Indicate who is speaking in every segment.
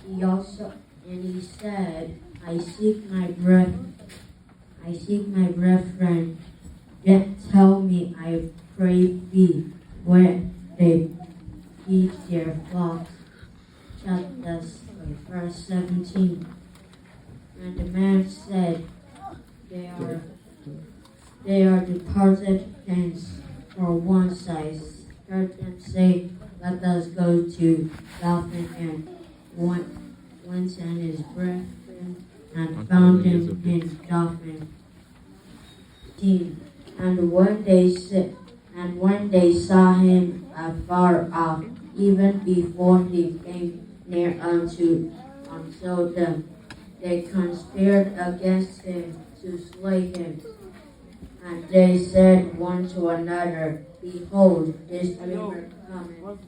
Speaker 1: And he said, I seek my brethren, yet tell me, I pray thee, where they feed their flocks. Verse 17. And the man said, They are departed hence for one size. Heard them say, Let us go to Dothan, and went and his brethren, and found him in Dothan. And when they saw him afar off, even before he came near unto them, they conspired against him to slay him. And they said one to another, Behold, this dreamer cometh.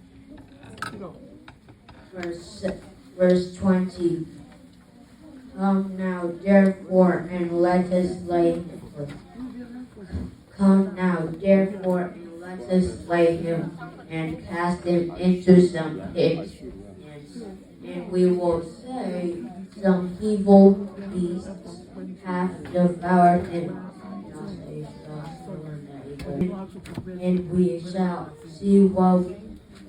Speaker 1: Verse 20. Come now, therefore, and let us slay him. Come now, therefore, and let us slay him, and cast him into some pit. And we will say, Some evil beasts have devoured him. And we shall see what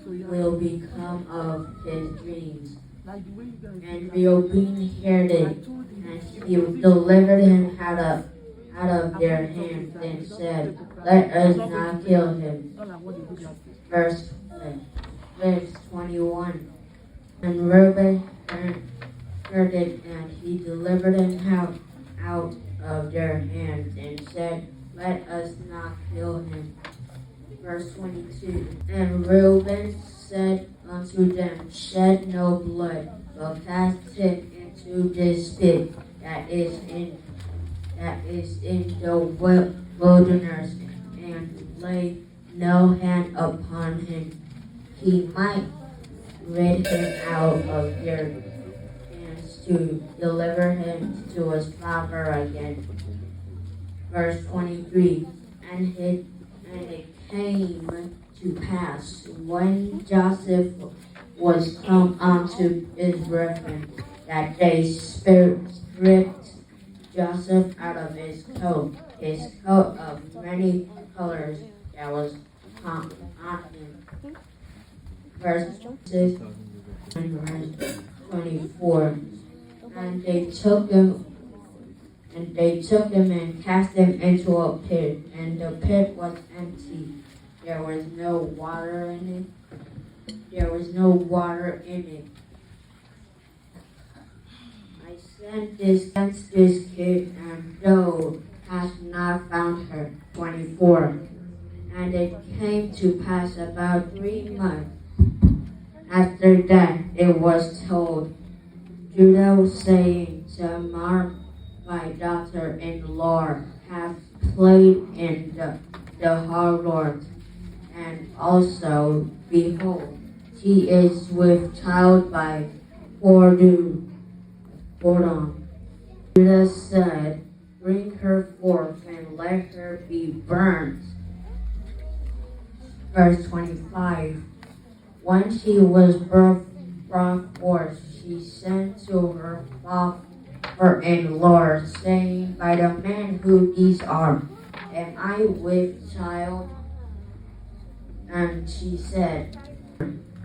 Speaker 1: will become of his dreams. And Rehoboam heard it, and he delivered him out of their hands, and said, Let us not kill him. Verse 21. And Reuben heard it, and he delivered him out of their hands, and said, Let us not kill him. Verse 22. And Reuben said unto them, Shed no blood, but cast him into this pit that is in the wilderness, and lay no hand upon him. He might rid him out of their hands to deliver him to his father again. Verse 23. And it came to pass, when Joseph was come unto his brethren, that they stripped Joseph out of his coat of many colors that was on him. Verse 6 and verse 24. And they took him and cast him into a pit, and the pit was empty. There was no water in it. I sent this kid, and thou hast not found her. 24. And it came to pass about 3 months after that, it was told Judah, saying, Tamar, my daughter-in-law, hath played in the harlot, and also, behold, she is with child by whoredom. Judah said, Bring her forth, and let her be burnt. Verse 25. When she was brought forth, she sent to her father-in-law, saying, By the man who these are, am I with child? And she said,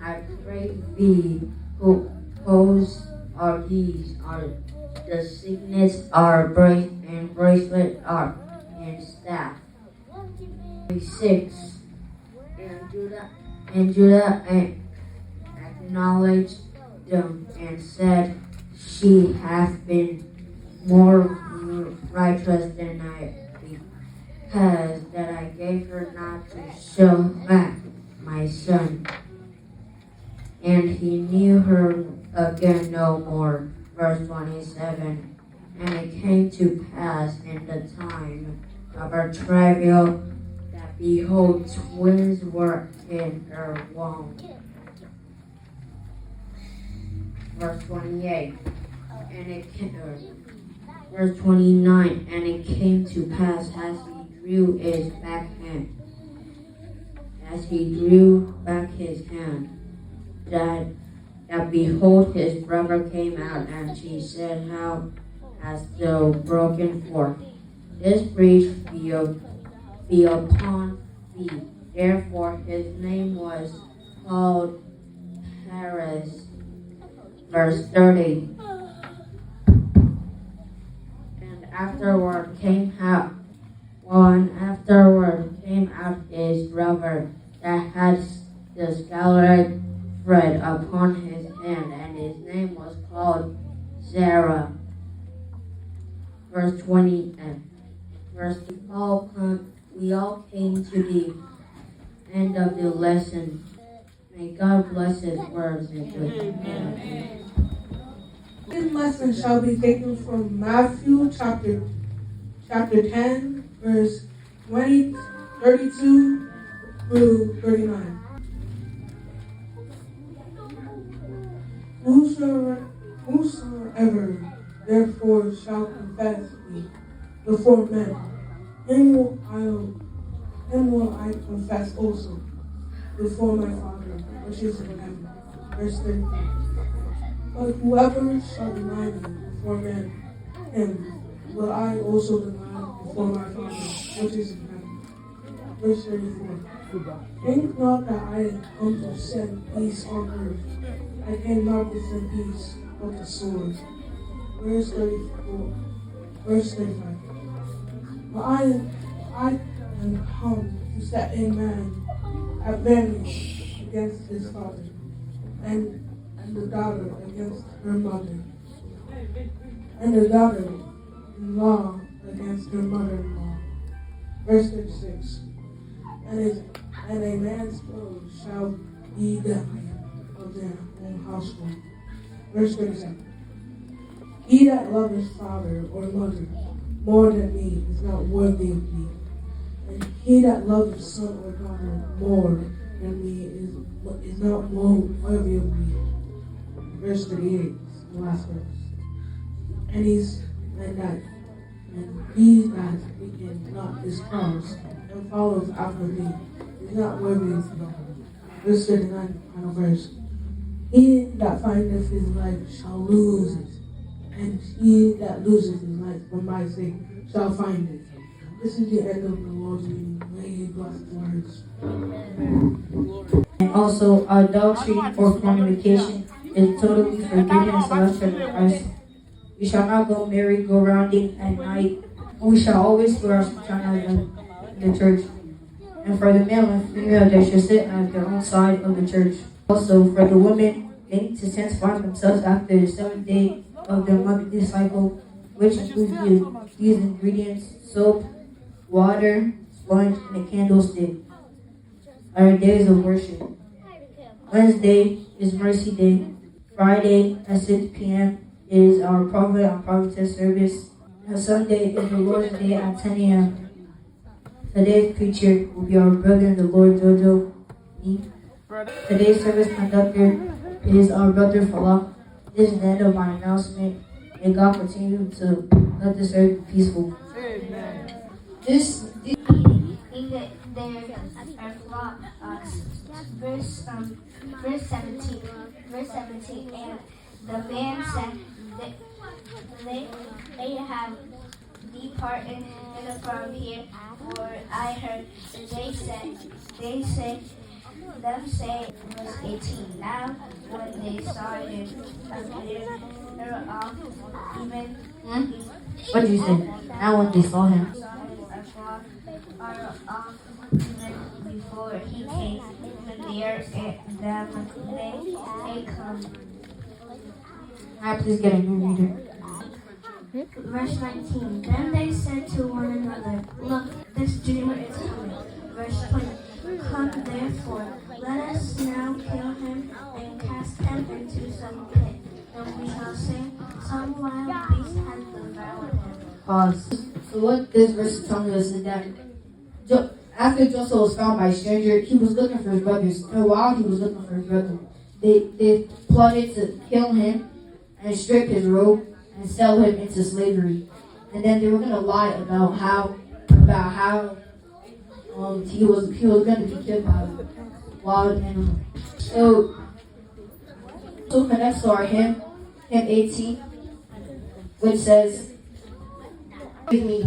Speaker 1: I pray thee, whose are these? Are the signets are and bracelet are and staff. 26. And Judah acknowledged them and said, She hath been more righteous than I, because that I gave her not to show back my son. And he knew her again no more. Verse 27. And it came to pass in the time of her travail that, behold, twins were in her womb. Verse 28. Verse 29. And it came to pass as he drew back his hand, that that behold, his brother came out, and she said, How hast thou broken forth? This breach be upon thee. Therefore his name was called Paris. Verse 30. And afterward came out his brother that had the scarlet thread upon his hand, and his name was called Zerah. Verse 20 and verse we all came to the end of the lesson. May God bless his words and good.
Speaker 2: This lesson shall be taken from Matthew chapter 10, verse 32 through 39. Whosoever therefore shall confess me before men, him will I confess also before my Father which is in heaven. Verse 35. But whoever shall deny me before men, him will I also deny before my Father which is in heaven. Verse 34. Think not that I come to send peace on earth. I came not to send peace, but the sword. Verse 34. Verse 35. But I am come to set a man at variance against his father, and the daughter against her mother, and the daughter-in-law against her mother-in-law. Verse 36. And a man's foe shall be the height of their own household. Verse 37. He that loveth father or mother more than me is not worthy of me, and he that loveth son or daughter more than me is not more worthy of me. Verse 38, the last verse. And he that begins not his cause and follows after me is not worthy of me. Verse 39, final verse. He that findeth his life shall lose it, and he that loses his life for my sake shall find it. This is the end of the Lord's reading. May he bless the words.
Speaker 1: And also, adultery or fornication is totally forgiven and celestial in Christ. We shall not go merry-go-rounding at night. We shall always wear our sutana in the church. And for the male and female, they should sit at their own side of the church. Also, for the women, they need to sanctify themselves after the 7th day of their monthly cycle, which includes these ingredients: soap, water, sponge, and a candlestick. Our days of worship. Wednesday is Mercy Day. Friday at 6 p.m. is our Prophet and Prophetess service. And Sunday is the Lord's Day at 10 a.m. Today's preacher will be our brother in the Lord, Jojo. Today's service conductor is our brother Falak. This is the end of my announcement. May God continue to let the service be peaceful.
Speaker 3: Verse 17, and the man said, they have departed from here, for I heard they say, verse 18. Now when they started off, even
Speaker 1: What did you say? Now when they saw him.
Speaker 3: Even before he came near them, they come.
Speaker 1: I please get a new reader.
Speaker 3: Verse 19. Then they said to one another, Look, this dreamer is coming. Verse 20. Come therefore, let us now kill him and cast him into some pit, and we shall say, some wild beast has devoured him.
Speaker 1: Pause. So what this verse is telling us is that after Joseph was found by a stranger, he was looking for his brothers. And while he was looking for his brothers, they plotted to kill him and strip his robe and sell him into slavery. And then they were gonna lie about how he was gonna be killed by a wild animal. So
Speaker 4: So connects to our hymn 18, which says, "Give me."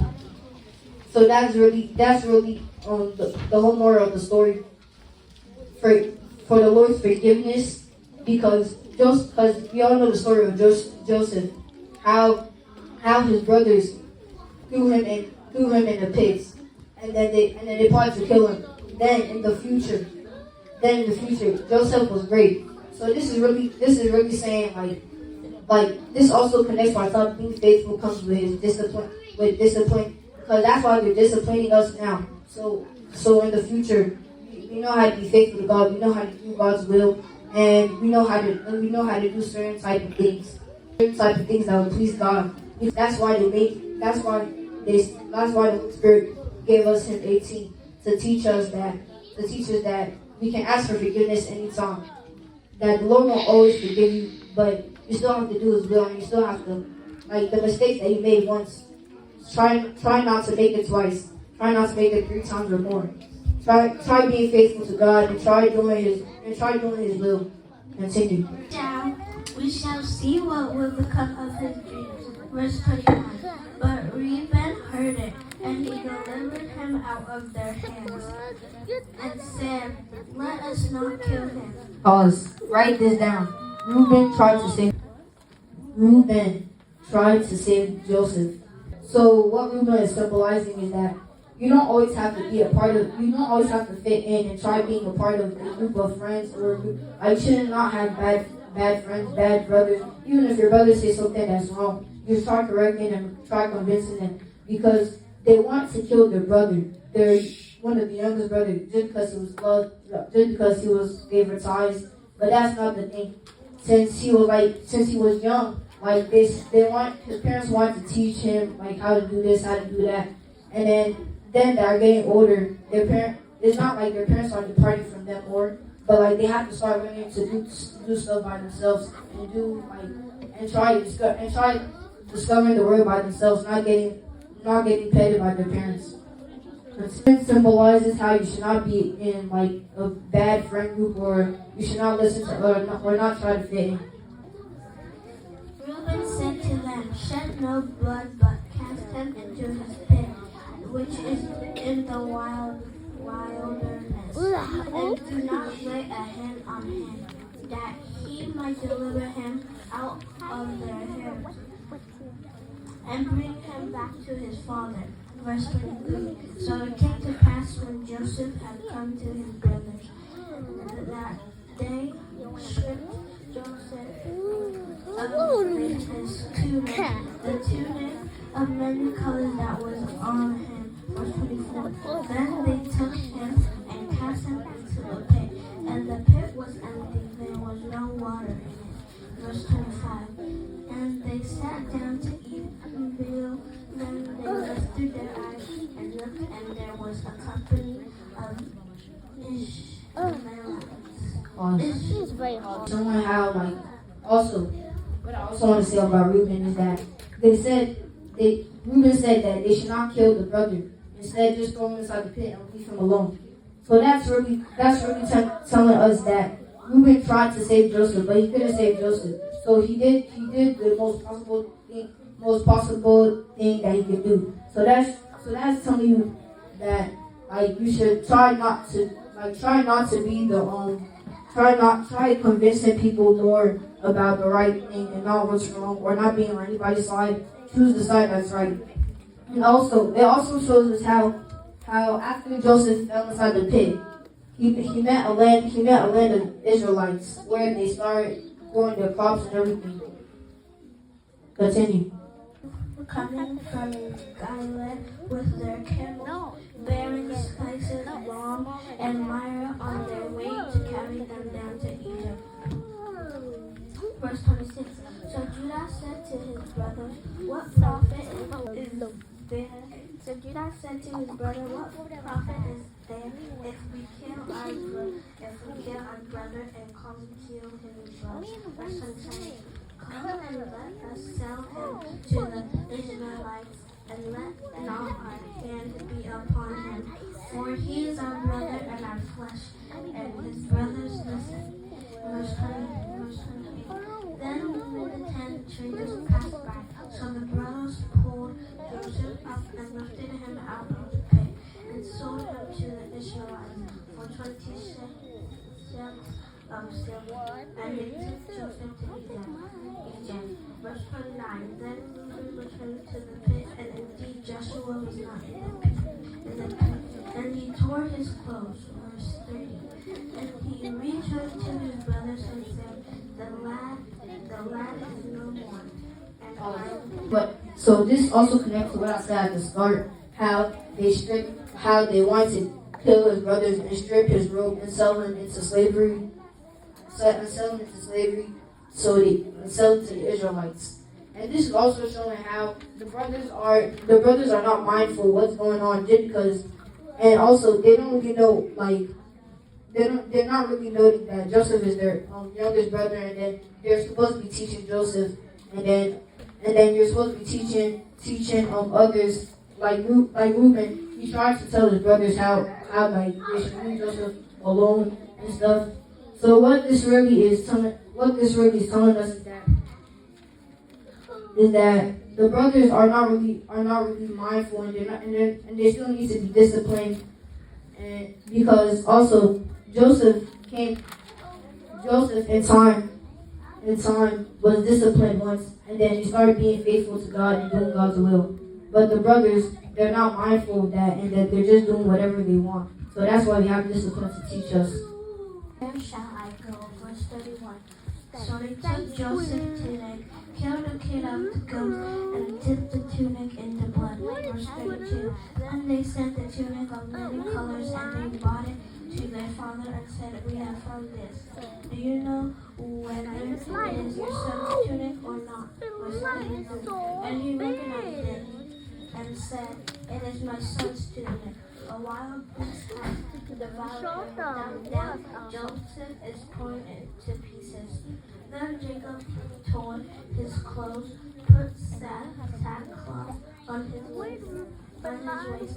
Speaker 4: So that's really the whole moral of the story for the Lord's forgiveness, because we all know the story of Joseph, how his brothers threw him in the pits, and then they plotted to kill him. Then in the future, Joseph was great. So this is really saying like this also connects to our thought. Being faithful comes with his discipline, because that's why they're disciplining us now. So in the future, we know how to be faithful to God. We know how to do God's will, and we know how to do certain type of things that will please God. That's why the Holy Spirit gave us Hymn 18 to teach us that we can ask for forgiveness anytime. That the Lord won't always forgive you, but you still have to do His will, and you still have to, like the mistakes that you made once, try not to make it twice. Try not to make it 3 times or more. Try being faithful to God, and try doing His will. Continue.
Speaker 3: Down, we shall see what will become of his dreams. Verse 21. But Reuben heard it, and he delivered him out of their hands, and said, "Let us not kill him."
Speaker 4: Pause. Write this down. Reuben tried to save Joseph. So what Reuben is symbolizing is that you don't always have to fit in and try being a part of a group of friends, or you should not have bad friends, bad brothers. Even if your brothers say something that's wrong, you try correcting them, try convincing them, because they want to kill their brother. They're one of the youngest brothers just because he was loved, just because he was favoritized. But that's not the thing. Since he was young, like this, his parents want to teach him like how to do this, how to do that, and then they're getting older. It's not like their parents are departing from them more, but like they have to start learning to do stuff by themselves, and try discovering the word by themselves, not getting petted by their parents. It symbolizes how you should not be in like a bad friend group, or you should not listen to or not try to fit in.
Speaker 3: Reuben said to them, "Shed no blood, but cast him into his pit, which is in the wilderness, and do not lay a hand on him, that he might deliver him out of their hands, and bring him back to his father." Verse 23. So it came to pass, when Joseph had come to his brothers, that they stripped Joseph of his tunic, the tunic of many colors that was on him. Verse 24. Then they took him and cast him into the pit, and the pit was empty, there was no water in it. Verse 25. And they sat down to eat meal. Then they lifted their eyes and looked, and there was a company of Ishmaelites.
Speaker 4: Someone how what I also want to say about Reuben is that Reuben said that they should not kill the brother. Instead, just throw him inside the pit and leave him alone. So that's really telling us that Reuben tried to save Joseph, but he couldn't save Joseph. So he did the most possible thing that he could do. So that's telling you that you should try convincing people more about the right thing and not what's wrong, or not being on anybody's side. Choose the side that's right. And it also shows us how after Joseph fell inside the pit, he met a land of Israelites where they started growing their crops and everything. Continue.
Speaker 3: Coming from Galilee with their camels, bearing spices, balm, and myrrh on their way to carry them down to Egypt. Verse 26. So Judah said to his brothers, "What profit is there?" So Judah said to his brother, "What profit is there if we kill our brother and come kill his brother?" Verse 27. Come and let us sell him to the Ishmaelites, and let not our hand be upon him, for he is our brother and our flesh. And his brothers listened. Verse 28. Then the 10 traders passed by. So the brothers pulled Joseph up and lifted him out of the pit and sold him to the Israelites for 20 shekels of silver. And they took Joseph to Egypt. Verse 29. Then Reuben returned to the pit, and indeed Joshua was not in the pit. And he tore his clothes. Verse 30. And he returned to his brothers and said, the lad is no more. And
Speaker 4: But so this also connects to what I said at the start, how they wanted to kill his brothers and strip his robe and sell him into slavery, so they sell him to the Israelites. And this is also showing how the brothers are not mindful of what's going on just because, and also they don't really know, like they're not really noting that Joseph is their youngest brother, and then they're supposed to be teaching Joseph, and then you're supposed to be teaching others like Reuben. He tries to tell his brothers how like they should leave Joseph alone and stuff. So what this really is telling us is that the brothers are not really mindful, and they still need to be disciplined, and because also Joseph in time was disciplined once, and then he started being faithful to God and doing God's will. But the brothers, they're not mindful of that, and that they're just doing whatever they want. So that's why we have discipline to teach us.
Speaker 3: where shall I go? Verse 31. So they took Joseph's tunic, killed a kid of the goats, and dipped the tunic in the blood. Verse 32. Then they sent the tunic of many colors, and they brought it to their father and said, we have found this. Do you know whether it is your son's tunic or not? Verse 33. And he recognized it and said, it is my son's tunic. A wild beast has devoured him. Down, Joseph is torn into pieces. Then Jacob tore his clothes, put sackcloth on his waist, and mourned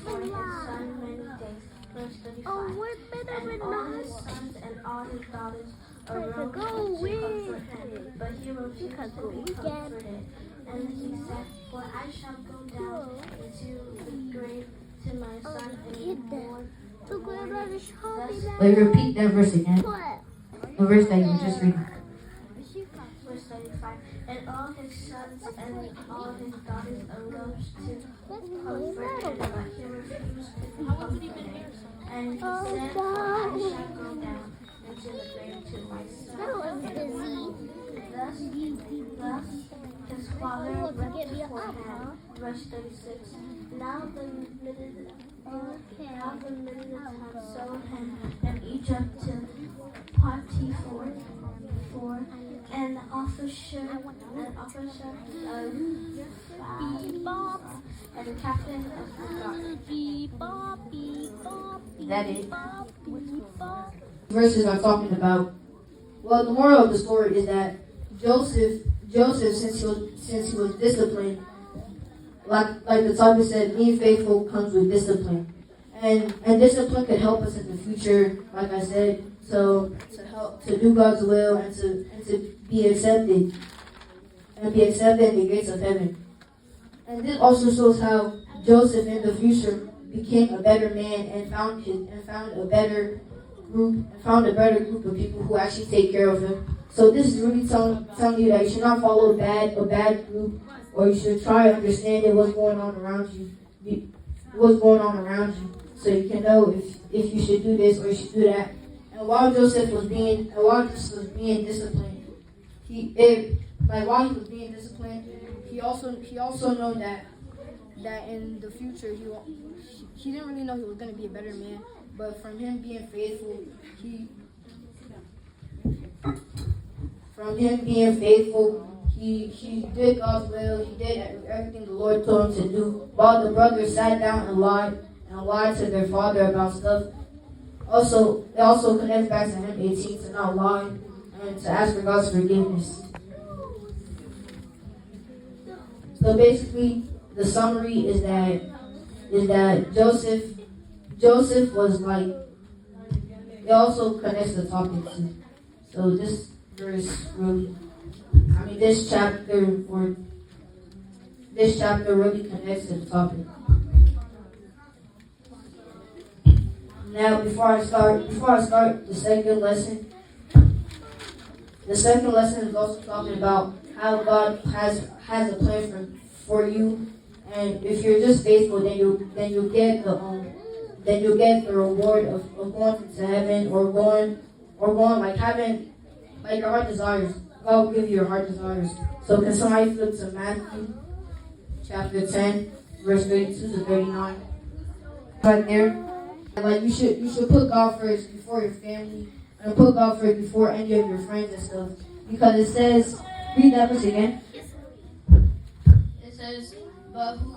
Speaker 3: for his son many days. Verse 35. And all his sons and all his daughters arose to comfort him, but he refused to be comforted. And he said, for I shall go down into the grave to my son and mourn.
Speaker 4: Wait, repeat that verse again. The verse that you were just reading.
Speaker 3: Verse 35. And all his sons and all his daughters arose to comfort him, but he refused to be comforted. And he said, for I shall go down into the grave to my son and mourn. Thus his father went before him. Verse 36. Now the Midianites had sold him in Egypt to Potiphar, an officer of Pharaoh, and captain of the guard.
Speaker 4: Is that it? Verses are talking about. Well, the moral of the story is that Joseph, since he was disciplined, like the topic said, being faithful comes with discipline, and discipline can help us in the future. Like I said, so to help to do God's will and to be accepted in the gates of heaven. And this also shows how Joseph in the future became a better man and found a better group of people who actually take care of him. So this is really telling you that you should not follow a bad group, or you should try to understand what's going on around you, so you can know if you should do this or you should do that. And while Joseph was being disciplined, he also know that in the future he didn't really know he was going to be a better man, but from him being faithful, he did God's will. He did everything the Lord told him to do. While the brothers sat down and lied to their father about stuff. It also connects back to him 18 to not lie and to ask for God's forgiveness. So basically, the summary is that Joseph was like. It also connects to the topic too. So verse really. This chapter really connects to the topic. Now, before I start the second lesson is also talking about how God has a plan for you, and if you're just faithful, then you'll get the reward of going to heaven or going like having like your heart desires. God will give you your heart desires. So can somebody flip to Matthew chapter 10, verse 32 to 39? Right there. Like you should put God first before your family, and put God first before any of your friends and stuff. Because it says, read that verse again.
Speaker 5: It says, but who?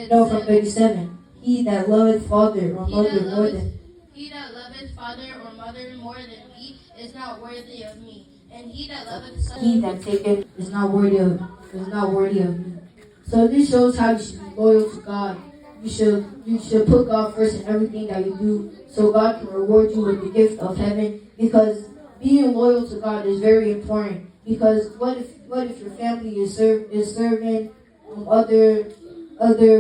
Speaker 4: No, from 37. He that loveth father or mother more than
Speaker 5: He that loveth father or mother more than me is not worthy of me. And he that loveth son,
Speaker 4: he that taketh is not worthy of me. So this shows how you should be loyal to God. You should put God first in everything that you do, so God can reward you with the gift of heaven. Because being loyal to God is very important. Because what if your family is serving other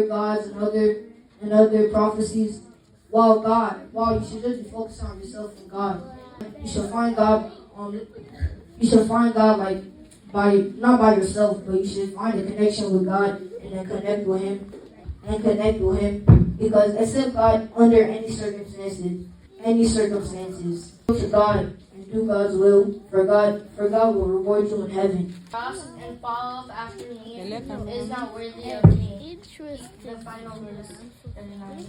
Speaker 4: gods and other prophecies, while you should just be focused on yourself and God. You should find God like not by yourself, but you should find a connection with God and then connect with Him. Because accept God under any circumstances. Go to God and do God's will, for God will reward you in heaven.
Speaker 5: cross and follow after me is not worthy of me. The final verse, 39.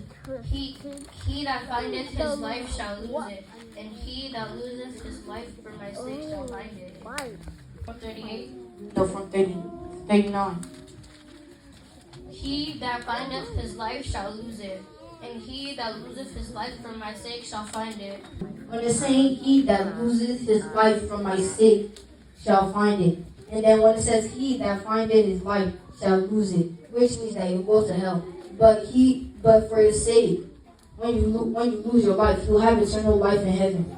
Speaker 5: He that findeth his life shall lose it, and he that loseth his life for my sake shall find it. From 38.
Speaker 4: No, from 39.
Speaker 5: He that findeth his life shall lose it, and he that loseth his life for my sake shall find it.
Speaker 4: When it's saying he that loses his life for my sake shall find it. And then when it says he that findeth his life shall lose it, which means that you go to hell. But for his sake, when you lose your life, you'll have eternal life in heaven.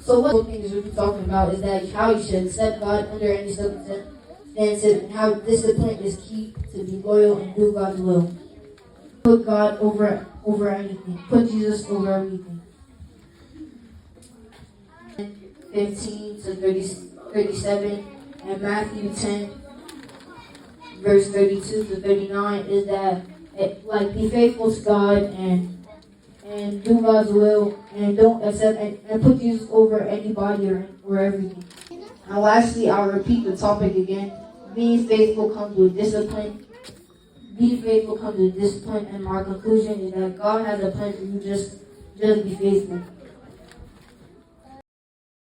Speaker 4: So what the thing is really talking about is that how you should accept God under any circumstances, and how discipline is key to be loyal and do God's will. Put God over anything. Put Jesus over everything. 15 to 37 and Matthew 10 verse 32 to 39 is that be faithful to God and do God's will and don't accept and put Jesus over anybody or everything. And lastly, I'll repeat the topic again. Being faithful comes with discipline. And my conclusion is that God has a plan for you. Just be faithful.